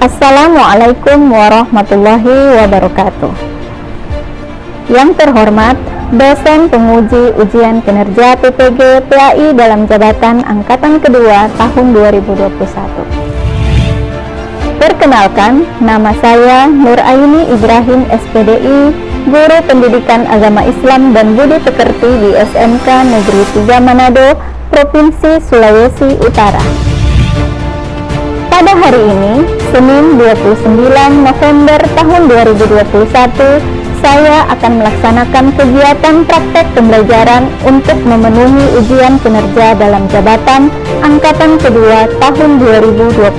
Assalamualaikum warahmatullahi wabarakatuh. Yang terhormat dosen penguji ujian kinerja PPG PAI dalam jabatan angkatan kedua tahun 2021. Perkenalkan, nama saya Nuraini Ibrahim SPDI, Guru Pendidikan Agama Islam dan Budi Pekerti di SMK Negeri 3 Manado, Provinsi Sulawesi Utara. Pada hari ini, Senin 29 November tahun 2021, saya akan melaksanakan kegiatan praktek pembelajaran untuk memenuhi ujian kinerja dalam jabatan angkatan kedua tahun 2021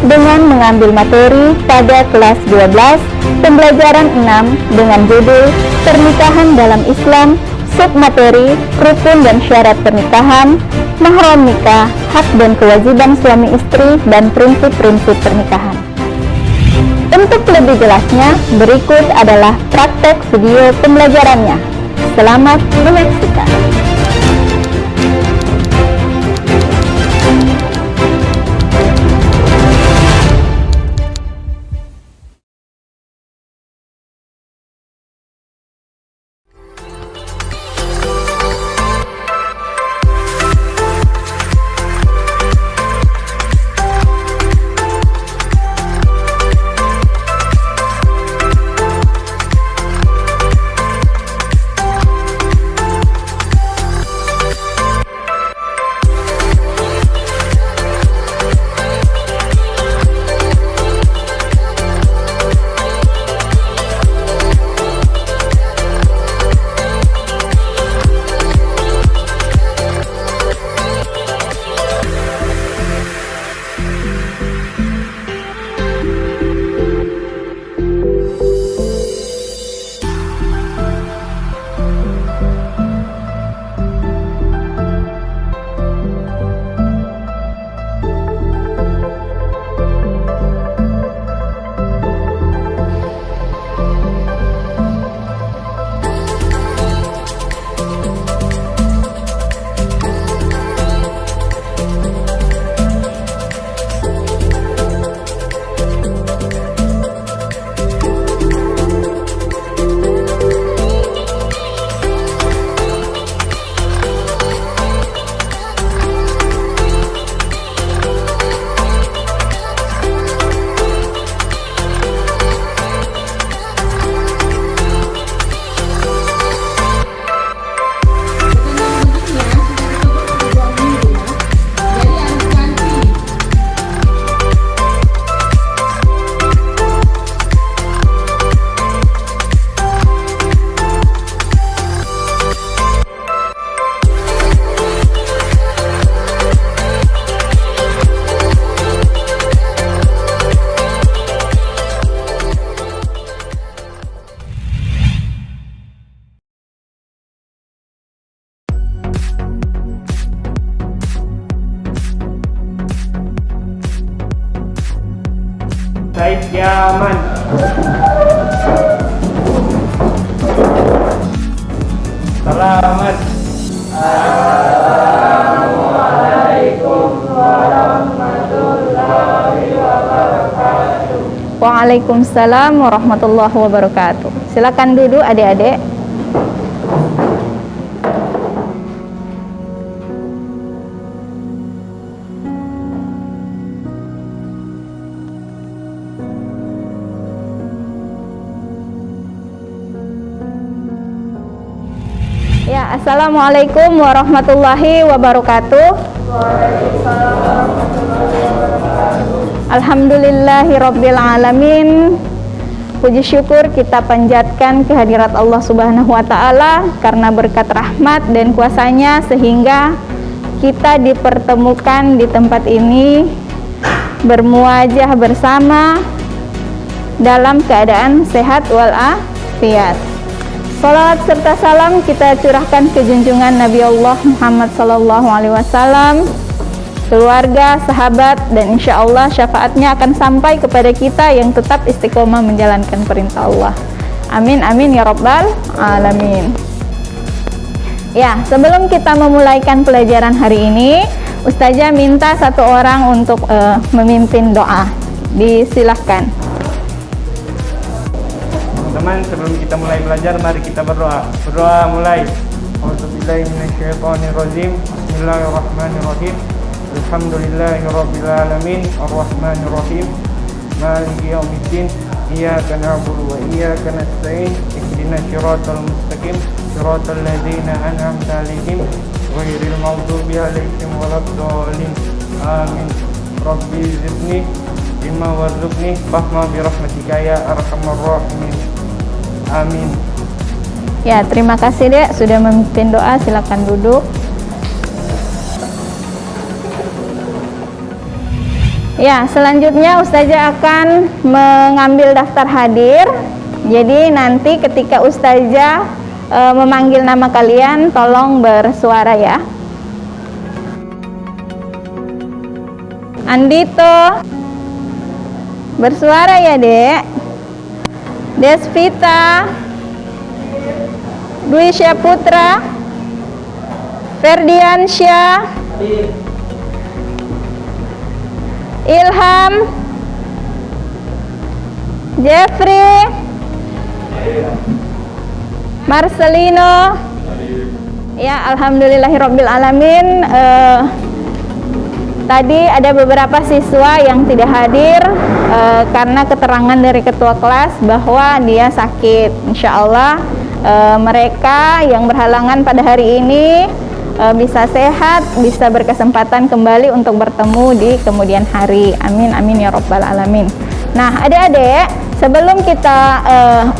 dengan mengambil materi pada kelas 12 pembelajaran 6 dengan judul Pernikahan dalam Islam, submateri rukun dan syarat pernikahan, mahram nikah, hak dan kewajiban suami istri, dan prinsip-prinsip pernikahan. Untuk lebih jelasnya, berikut adalah praktek video pembelajarannya. Selamat menyaksikan. Said Yaman. Selamat. Assalamualaikum warahmatullahi wabarakatuh. Waalaikumsalam warahmatullahi wabarakatuh. Silakan duduk adik-adik. Ya, assalamualaikum warahmatullahi wabarakatuh. Alhamdulillahirabbil alamin. Puji syukur kita panjatkan kehadirat Allah Subhanahu wa taala karena berkat rahmat dan kuasanya sehingga kita dipertemukan di tempat ini bermuajah bersama dalam keadaan sehat walafiat. Salawat serta salam kita curahkan ke junjungan Nabi Allah Muhammad SAW, keluarga, sahabat, dan insya Allah syafaatnya akan sampai kepada kita yang tetap istiqomah menjalankan perintah Allah. Amin, amin, ya Rabbal Alamin. Ya, sebelum kita memulaikan pelajaran hari ini, Ustazah minta satu orang untuk memimpin doa. Disilahkan. Teman-teman, sebelum kita mulai belajar, mari kita berdoa. Berdoa mulai. A'udzubillahi minasyaitonirrajim. Bismillahirrahmanirrahim. Alhamdulillahirabbil alamin, arrahmanirrahim, maliki yaumiddin. Iyyaka na'budu wa iyyaka nasta'in. Ihdinas siratal mustaqim, siratal ladzina an'amta 'alaihim ghairil maghdubi 'alaihim waladdallin. Amin. Rabbi zidni ilma warzuqni fahma bi rahmatika ya arhamar rahimin. Amin. Ya, terima kasih Dek sudah memimpin doa. Silakan duduk. Ya, selanjutnya Ustazah akan mengambil daftar hadir. Jadi nanti ketika Ustazah memanggil nama kalian, tolong bersuara ya. Andito, bersuara ya Dek. Desvita, Dwi Syaputra, Ferdiansyah, Ilham, Jeffrey, Marcelino. Ya, alhamdulillahirabbil alamin. Tadi ada beberapa siswa yang tidak hadir karena keterangan dari ketua kelas bahwa dia sakit. Insya Allah mereka yang berhalangan pada hari ini bisa sehat, bisa berkesempatan kembali untuk bertemu di kemudian hari. Amin, amin ya rabbal alamin. Nah, adik-adik, sebelum kita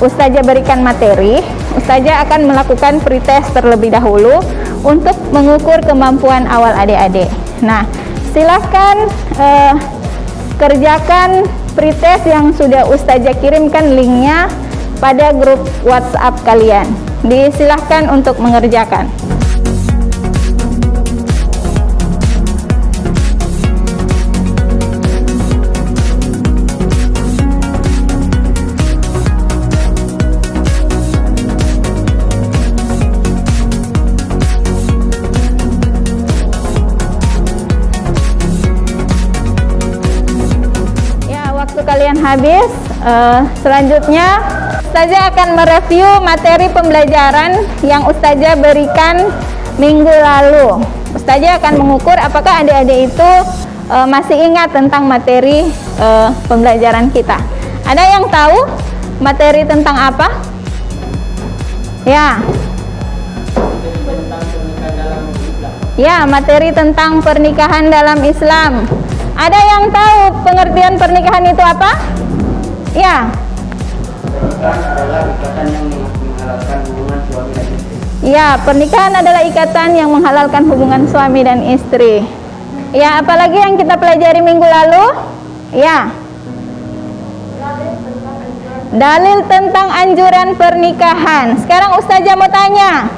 Ustazah berikan materi, Ustazah akan melakukan pretest terlebih dahulu untuk mengukur kemampuan awal adik-adik. Nah, silahkan kerjakan pretest yang sudah Ustazah kirimkan linknya pada grup WhatsApp kalian. Disilahkan untuk mengerjakan. Kalian habis, selanjutnya Ustazah akan mereview materi pembelajaran yang Ustazah berikan minggu lalu. Ustazah akan mengukur apakah adik-adik itu masih ingat tentang materi pembelajaran kita. Ada yang tahu materi tentang apa? Ya. Ya, materi tentang pernikahan dalam Islam. Ada yang tahu pengertian pernikahan itu apa? Ya. Pernikahan adalah ikatan yang menghalalkan hubungan suami dan istri. Ya, pernikahan adalah ikatan yang menghalalkan hubungan suami dan istri. Ya, apalagi yang kita pelajari minggu lalu? Ya. Dalil tentang anjuran pernikahan. Sekarang Ustazah mau tanya.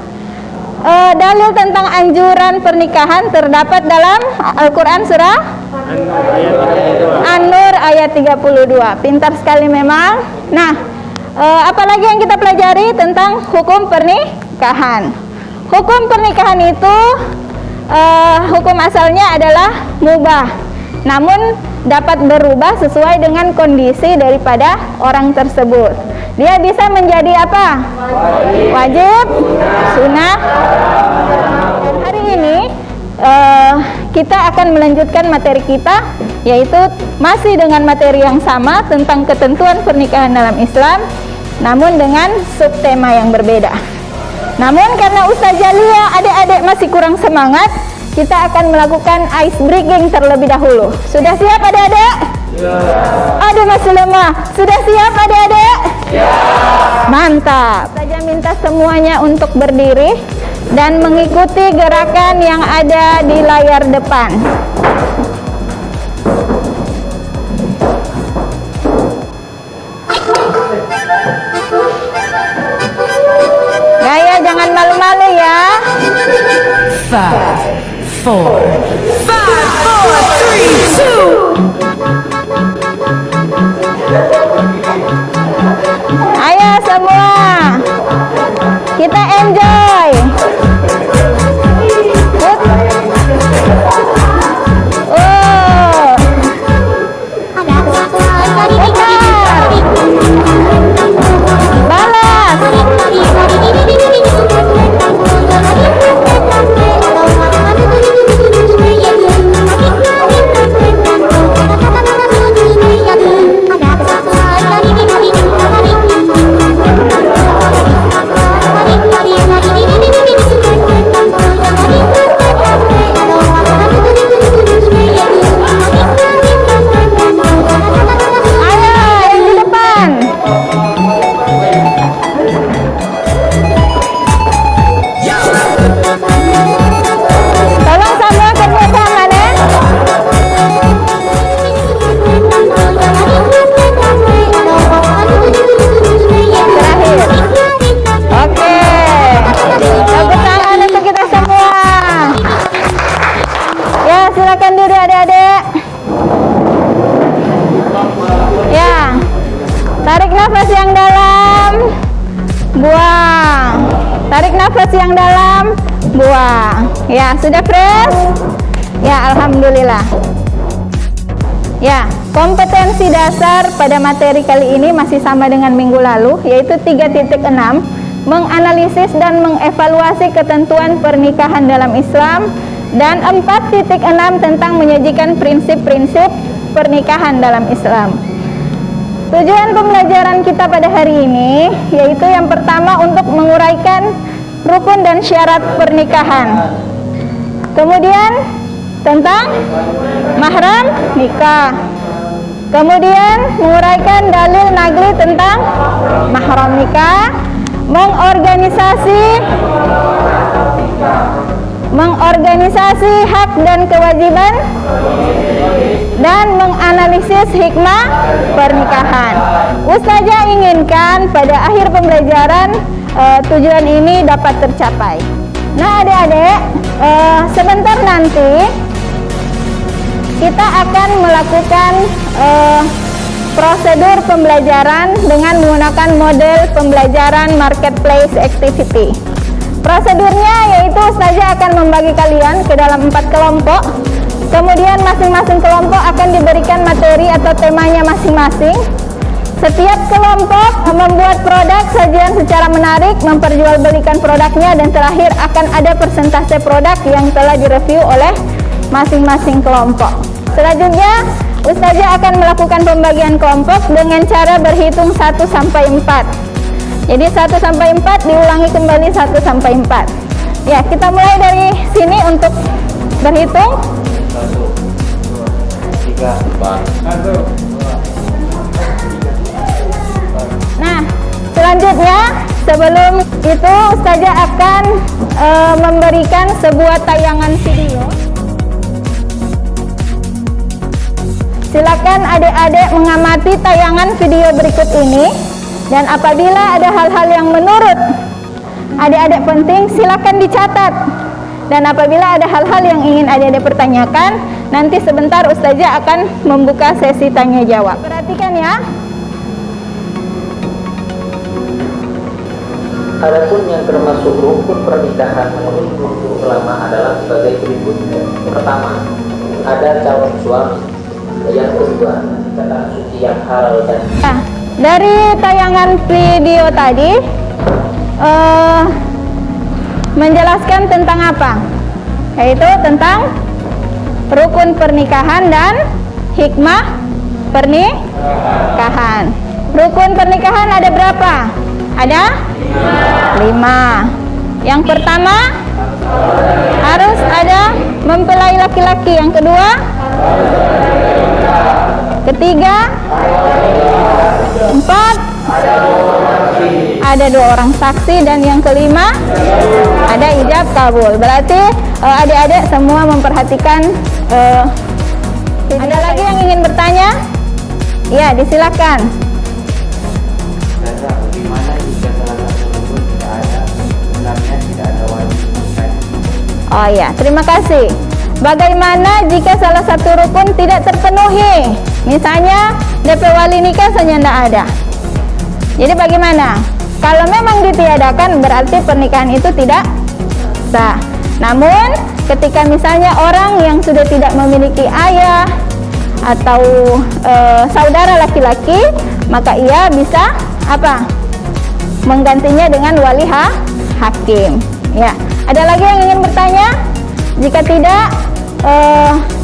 Dalil tentang anjuran pernikahan terdapat dalam Al-Quran surah An-Nur ayat 32. Pintar sekali memang. Nah, apalagi yang kita pelajari tentang hukum pernikahan. Hukum pernikahan itu hukum asalnya adalah mubah, namun dapat berubah sesuai dengan kondisi daripada orang tersebut. Dia bisa menjadi apa? Wajib, sunnah. Dan hari ini kita akan melanjutkan materi kita, yaitu masih dengan materi yang sama tentang ketentuan pernikahan dalam Islam, namun dengan subtema yang berbeda. Namun karena Ustazah Lia adik-adik masih kurang semangat, kita akan melakukan ice breaking terlebih dahulu. Sudah siap adik-adik? Ya. Aduh masih lemah. Sudah siap adik-adik? Ya. Mantap. Ustazah minta semuanya untuk berdiri dan mengikuti gerakan yang ada di layar depan. Gaya jangan malu-malu ya. 5, 4, 3, 2. Ayo semua, kita enjoy. Oh. nafas yang dalam, buang. Ya, sudah fresh? Ya, alhamdulillah. Ya, kompetensi dasar pada materi kali ini masih sama dengan minggu lalu, yaitu 3.6, menganalisis dan mengevaluasi ketentuan pernikahan dalam Islam, dan 4.6 tentang menyajikan prinsip-prinsip pernikahan dalam Islam. Tujuan pembelajaran kita pada hari ini yaitu yang pertama untuk menguraikan rukun dan syarat pernikahan. Kemudian tentang mahram nikah. Kemudian menguraikan dalil nagli tentang mahram nikah, mengorganisasi hak dan kewajiban, dan menganalisis hikmah pernikahan. Ustazah inginkan pada akhir pembelajaran tujuan ini dapat tercapai. Nah, adik-adik, sebentar nanti kita akan melakukan prosedur pembelajaran dengan menggunakan model pembelajaran marketplace activity. Prosedurnya yaitu Ustazah akan membagi kalian ke dalam 4 kelompok. Kemudian masing-masing kelompok akan diberikan materi atau temanya masing-masing. Setiap kelompok membuat produk sajian secara menarik, memperjualbelikan produknya, dan terakhir akan ada persentase produk yang telah direview oleh masing-masing kelompok. Selanjutnya, Ustazah akan melakukan pembagian kelompok dengan cara berhitung 1 sampai 4. Jadi 1 sampai 4 diulangi kembali 1 sampai 4. Ya, kita mulai dari sini untuk berhitung. 1, 2, 3, 4. Nah, selanjutnya sebelum itu Ustazah akan memberikan sebuah tayangan video. Silakan adik-adik mengamati tayangan video berikut ini, dan apabila ada hal-hal yang menurut adik-adik penting, silakan dicatat. Dan apabila ada hal-hal yang ingin adik-adik pertanyakan, nanti sebentar Ustazah akan membuka sesi tanya jawab. Perhatikan ya. Adapun yang termasuk rukun pernikahan menurut jumhur ulama adalah sebagai berikut. Pertama, ada calon suami. Yang kedua, kata suci yang halal dan Nah, dari tayangan video tadi menjelaskan tentang apa? Yaitu tentang rukun pernikahan dan hikmah pernikahan. Rukun pernikahan ada berapa? Ada 5. Yang pertama, harus ada mempelai laki-laki. Yang kedua, ketiga, 4, ada 2 orang saksi, dan yang kelima ada ijab kabul. Berarti adik-adik semua memperhatikan. Ada lagi yang ingin bertanya? Ya, disilakan. Bagaimana jika salah satu rukun tidak ada, sebenarnya tidak ada wajib menikah? Oh ya, terima kasih. Bagaimana jika salah satu rukun tidak terpenuhi? Misalnya DP wali nikah saja tidak ada. Jadi bagaimana? Kalau memang ditiadakan berarti pernikahan itu tidak sah. Namun ketika misalnya orang yang sudah tidak memiliki ayah atau saudara laki-laki, maka ia bisa apa? Menggantinya dengan wali hakim. Ya. Ada lagi yang ingin bertanya? Jika tidak,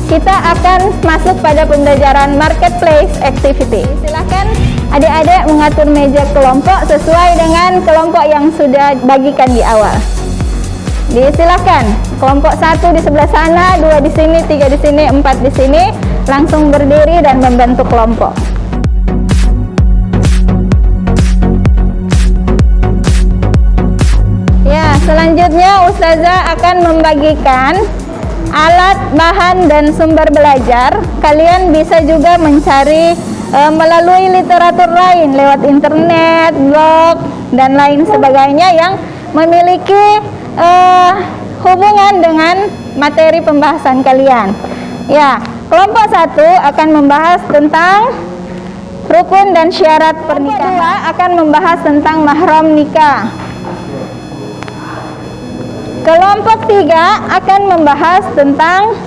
kita akan masuk pada pembelajaran marketplace activity. Silahkan adik-adik mengatur meja kelompok sesuai dengan kelompok yang sudah bagikan di awal. Disilahkan, kelompok 1 di sebelah sana, 2 di sini, 3 di sini, 4 di sini, langsung berdiri dan membentuk kelompok. Ya, selanjutnya Ustazah akan membagikan alat, bahan, dan sumber belajar. Kalian bisa juga mencari melalui literatur lain lewat internet, blog, dan lain sebagainya yang memiliki hubungan dengan materi pembahasan kalian. Ya, kelompok 1 akan membahas tentang rukun dan syarat pernikahan. Kelompok 2 akan membahas tentang mahram nikah. Kelompok 3 akan membahas tentang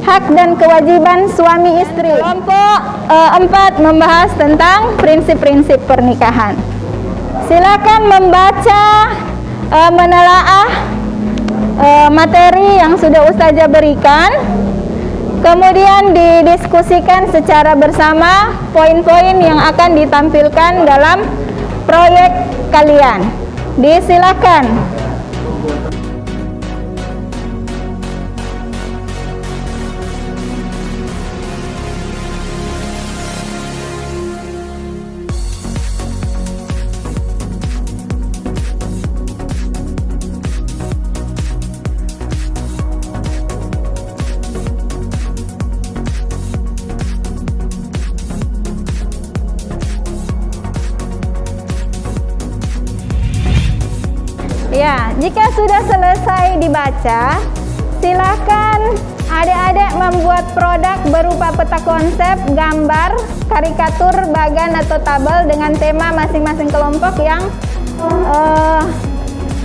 hak dan kewajiban suami istri. Kelompok 4 membahas tentang prinsip-prinsip pernikahan. Silakan membaca, menelaah materi yang sudah Ustazah berikan, kemudian didiskusikan secara bersama poin-poin yang akan ditampilkan dalam proyek kalian. Disilakan. Ya, jika sudah selesai dibaca, silakan adik-adik membuat produk berupa peta konsep, gambar, karikatur, bagan atau tabel dengan tema masing-masing kelompok yang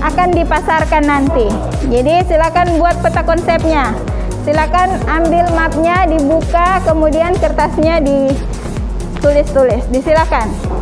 akan dipasarkan nanti. Jadi silakan buat peta konsepnya. Silakan ambil mapnya, dibuka, kemudian kertasnya ditulis-tulis. Disilakan.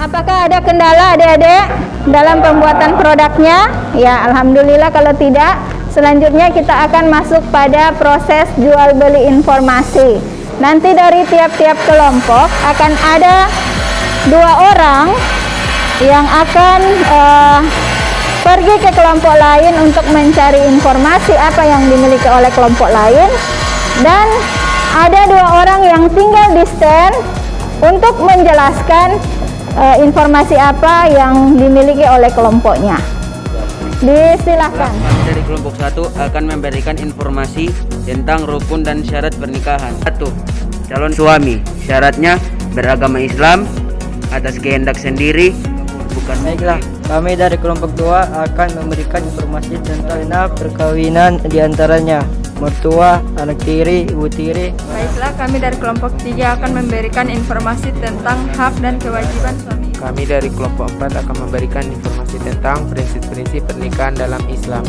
Apakah ada kendala adik-adik dalam pembuatan produknya? Ya, alhamdulillah. Kalau tidak, selanjutnya kita akan masuk pada proses jual beli informasi. Nanti dari tiap-tiap kelompok akan ada 2 orang yang akan pergi ke kelompok lain untuk mencari informasi apa yang dimiliki oleh kelompok lain, dan ada 2 orang yang tinggal di stand untuk menjelaskan informasi apa yang dimiliki oleh kelompoknya. Disilakan. Kami dari kelompok 1 akan memberikan informasi tentang rukun dan syarat pernikahan. 1. Calon suami. Syaratnya beragama Islam, atas kehendak sendiri, bukan. Baiklah, kami dari kelompok 2 akan memberikan informasi tentang perkawinan diantaranya mertua, anak tiri, ibu tiri. Baiklah, kami dari kelompok 3 akan memberikan informasi tentang hak dan kewajiban suami. Kami dari kelompok 4 akan memberikan informasi tentang prinsip-prinsip pernikahan dalam Islam.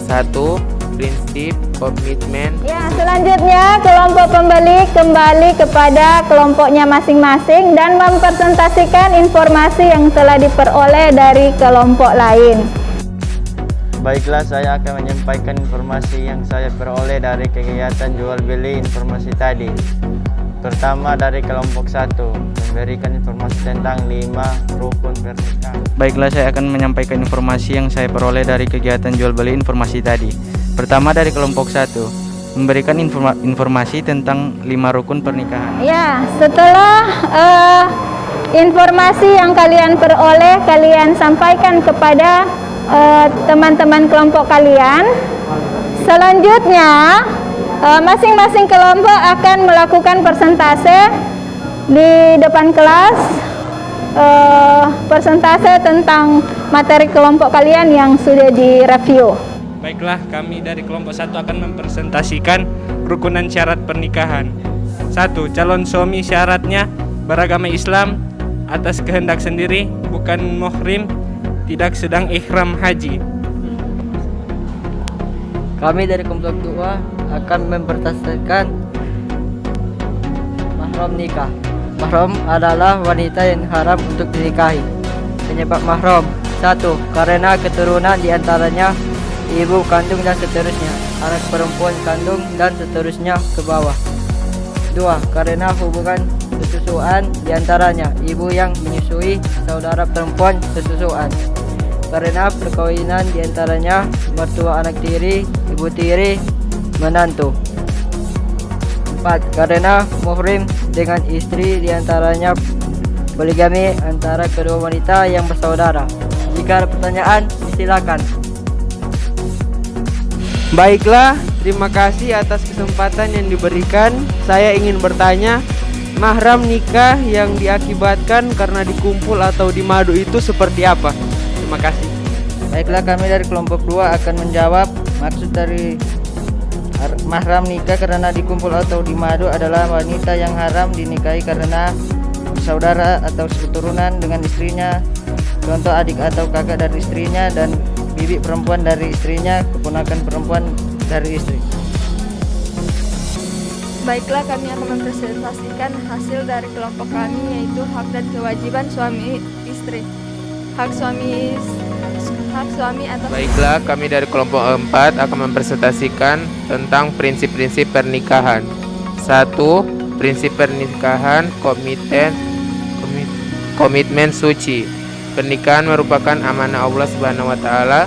1. Prinsip komitmen. Ya, selanjutnya kelompok pembeli kembali kepada kelompoknya masing-masing dan mempresentasikan informasi yang telah diperoleh dari kelompok lain. Baiklah, saya akan menyampaikan informasi yang saya peroleh dari kegiatan jual beli informasi tadi. Pertama, dari kelompok 1 memberikan informasi tentang 5 rukun pernikahan. Baiklah, saya akan menyampaikan informasi yang saya peroleh dari kegiatan jual beli informasi tadi. Pertama, dari kelompok 1 memberikan informasi tentang 5 rukun pernikahan. Ya, setelah informasi yang kalian peroleh, kalian sampaikan kepada teman-teman kelompok kalian. Selanjutnya masing-masing kelompok akan melakukan persentase di depan kelas, persentase tentang materi kelompok kalian yang sudah direview. Baiklah, kami dari kelompok 1 akan mempresentasikan rukunan syarat pernikahan. 1. Calon suami syaratnya beragama Islam, atas kehendak sendiri, bukan muhrim, tidak sedang ihram haji. Kami dari kelompok 2 akan mempresentasikan mahram nikah. Mahram adalah wanita yang haram untuk dinikahi. penyebab mahram. 1. Karena keturunan diantaranya ibu kandung dan seterusnya, anak perempuan kandung dan seterusnya ke bawah. 2. Karena hubungan sesusuan diantaranya ibu yang menyusui saudara perempuan sesusuan. Karena perkawinan diantaranya mertua anak tiri, ibu tiri, menantu. 4. Karena muhrim dengan istri diantaranya poligami antara kedua wanita yang bersaudara. Jika ada pertanyaan, silakan. Baiklah, terima kasih atas kesempatan yang diberikan. Saya ingin bertanya, mahram nikah yang diakibatkan karena dikumpul atau dimadu itu seperti apa? Terima kasih. Baiklah, kami dari kelompok 2 akan menjawab. Maksud dari mahram nikah karena dikumpul atau dimadu adalah wanita yang haram dinikahi karena saudara atau seketurunan dengan istrinya, contoh adik atau kakak dari istrinya, dan bibi perempuan dari istrinya, keponakan perempuan dari istri. Baiklah, kami akan mempresentasikan hasil dari kelompok kami, yaitu hak dan kewajiban suami istri. Hak suami atas. Baiklah, kami dari kelompok 4 akan mempresentasikan tentang prinsip-prinsip pernikahan. 1. Prinsip pernikahan, komitmen suci. Pernikahan merupakan amanah Allah Subhanahu wa taala.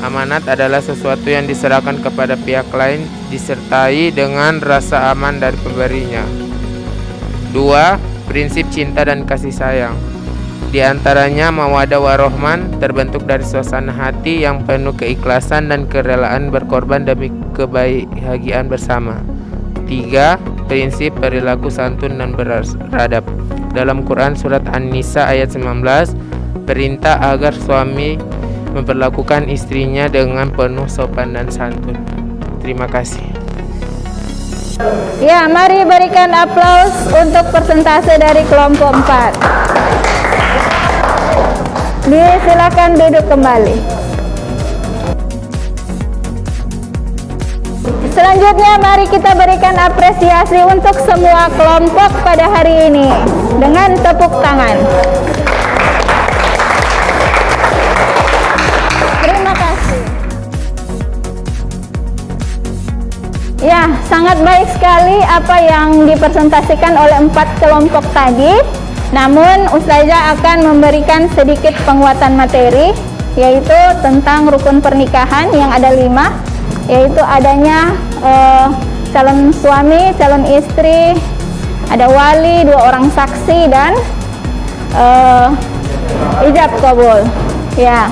Amanat adalah sesuatu yang diserahkan kepada pihak lain disertai dengan rasa aman dari pemberinya. 2. Prinsip cinta dan kasih sayang. Di antaranya mawaddah warahmah, terbentuk dari suasana hati yang penuh keikhlasan dan kerelaan berkorban demi kebahagiaan bersama. 3. Prinsip perilaku santun dan beradab. Dalam Quran surat An-Nisa ayat 19, perintah agar suami memperlakukan istrinya dengan penuh sopan dan santun. Terima kasih. Ya, mari berikan aplaus untuk persentase dari kelompok 4. Silakan duduk kembali. Selanjutnya mari kita berikan apresiasi untuk semua kelompok pada hari ini dengan tepuk tangan. Terima kasih. Ya, sangat baik sekali apa yang dipresentasikan oleh 4 kelompok tadi. Namun Ustazah akan memberikan sedikit penguatan materi, yaitu tentang rukun pernikahan yang ada 5, yaitu adanya calon suami, calon istri, ada wali, 2 orang saksi, dan ijab kabul. Ya.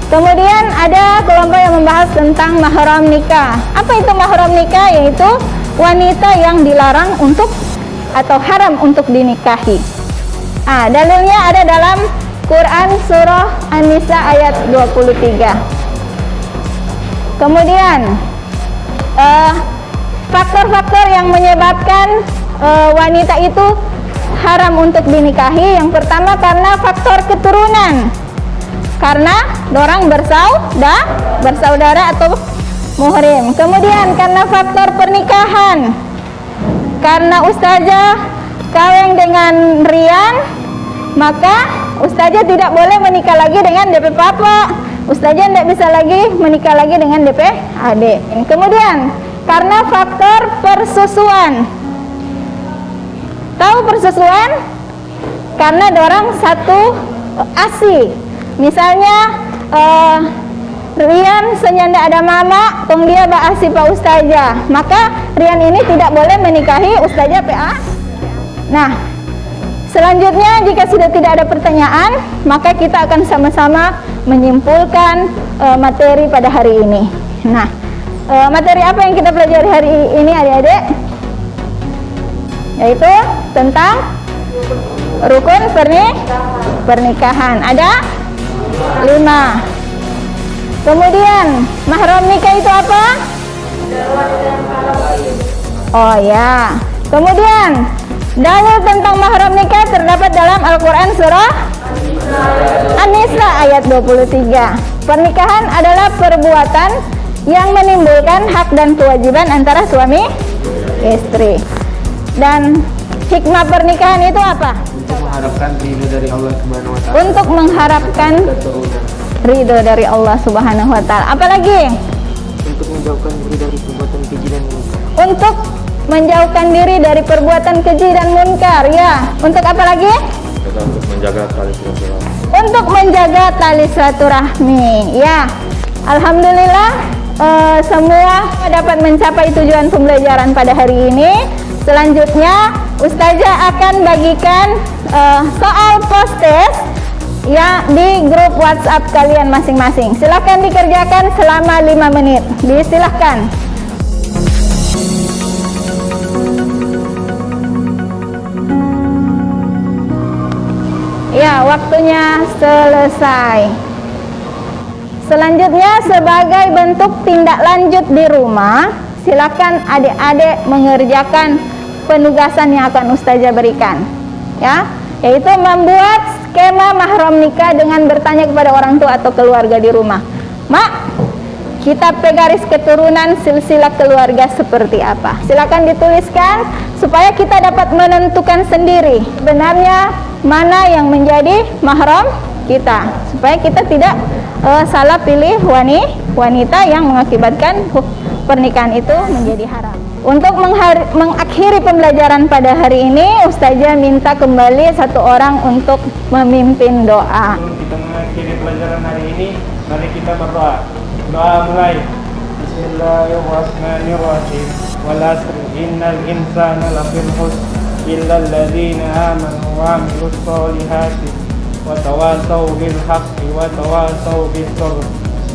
Kemudian ada kelompok yang membahas tentang mahram nikah. Apa itu mahram nikah? Yaitu wanita yang dilarang untuk atau haram untuk dinikahi. Dalilnya ada dalam Quran surah An-Nisa ayat 23. Kemudian faktor-faktor yang menyebabkan wanita itu haram untuk dinikahi. Yang pertama karena faktor keturunan, karena dorang bersaudara atau muhrim. Kemudian karena faktor pernikahan, karena ustazah kawin dengan Rian, maka ustazah tidak boleh menikah lagi dengan DP Papa. Ustazah tidak bisa lagi menikah lagi dengan DP adik. Kemudian karena faktor persusuan. Tahu persusuan? Karena dorang satu asi. Misalnya Rian senyanda ada mama, tong dia baasi pak ustazah, maka Rian ini tidak boleh menikahi ustazah PA. Nah, selanjutnya jika sudah tidak ada pertanyaan, maka kita akan sama-sama menyimpulkan materi pada hari ini. Nah, materi apa yang kita pelajari hari ini adik-adik? Yaitu tentang rukun pernikahan. Ada 5. Kemudian mahram nikah itu apa? Oh ya. Kemudian dalil tentang mahram nikah terdapat dalam Al-Quran surah An-Nisa ayat 23. Pernikahan adalah perbuatan yang menimbulkan hak dan kewajiban antara suami istri. Dan Hikmah pernikahan itu apa? Untuk mengharapkan ridho dari Allah Subhanahu wa taala. Untuk mengharapkan ridho dari Allah Subhanahu wa taala. Apalagi? Untuk menjauhkan diri dari perbuatan keji dan munkar. Untuk menjauhkan diri dari perbuatan keji dan munkar, ya. Untuk apa lagi? Untuk menjaga tali silaturahmi. Untuk menjaga tali silaturahmi, ya. Alhamdulillah semua dapat mencapai tujuan pembelajaran pada hari ini. Selanjutnya Ustazah akan bagikan soal post-test ya di grup WhatsApp kalian masing-masing. Silakan dikerjakan selama 5 menit. Disilahkan. Ya, waktunya selesai. Selanjutnya sebagai bentuk tindak lanjut di rumah, silakan adik-adik mengerjakan penugasan yang akan Ustazah berikan. Ya, yaitu membuat skema mahram nikah dengan bertanya kepada orang tua atau keluarga di rumah. Mak, kita garis keturunan silsilah keluarga seperti apa? Silakan dituliskan supaya kita dapat menentukan sendiri sebenarnya mana yang menjadi mahram kita, supaya kita tidak salah pilih wanita yang mengakibatkan pernikahan itu menjadi haram. Untuk mengakhiri pembelajaran pada hari ini, Ustazah minta kembali satu orang untuk memimpin doa. Kita mengakhiri pelajaran hari ini, mari kita berdoa. Doa mulai. Bismillahirrahmanirrahim. Wal 'asri innal insana lafi khusr illa alladziina aamanu wa 'amilus shalihati wa tawassaw bil haqqi wa tawassaw bis sabr.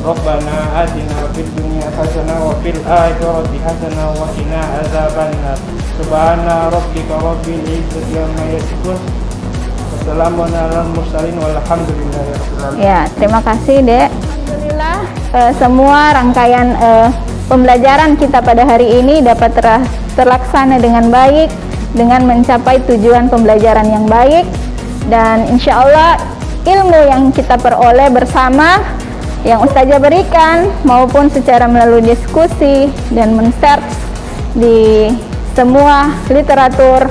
Rabbana atina fid dunya hasanah wa fil akhirati hasanah wa qina azabannar. Subhana rabbika rabbil izzati amma yasifun. Wassalamun alal mursalin walhamdulillahi rabbil alamin. Ya, terima kasih, Dek. Alhamdulillah semua rangkaian pembelajaran kita pada hari ini dapat terlaksana dengan baik, dengan mencapai tujuan pembelajaran yang baik, dan insya Allah ilmu yang kita peroleh bersama yang Ustazah berikan maupun secara melalui diskusi dan men-search di semua literatur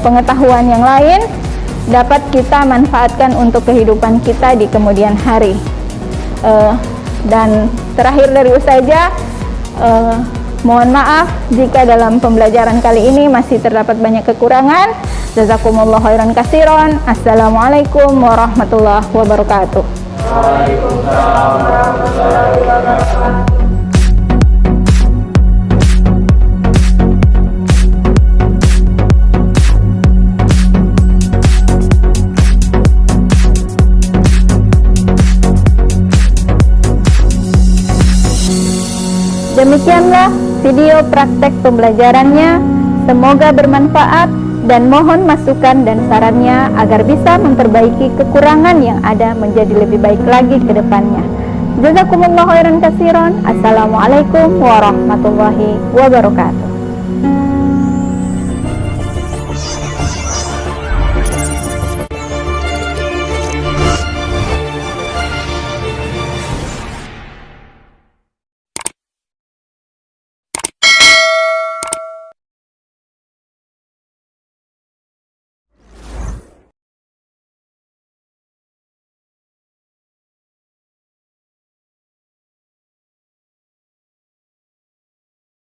pengetahuan yang lain dapat kita manfaatkan untuk kehidupan kita di kemudian hari. Dan terakhir dari Ustazah, mohon maaf jika dalam pembelajaran kali ini masih terdapat banyak kekurangan. Jazakumullah khairan katsiran. Assalamualaikum warahmatullahi wabarakatuh. Waalaikumsalam warahmatullahi wabarakatuh. Demikianlah video praktek pembelajarannya. Semoga bermanfaat dan mohon masukan dan sarannya agar bisa memperbaiki kekurangan yang ada menjadi lebih baik lagi ke depannya. Jazakumullah khairan katsiran. Assalamualaikum warahmatullahi wabarakatuh.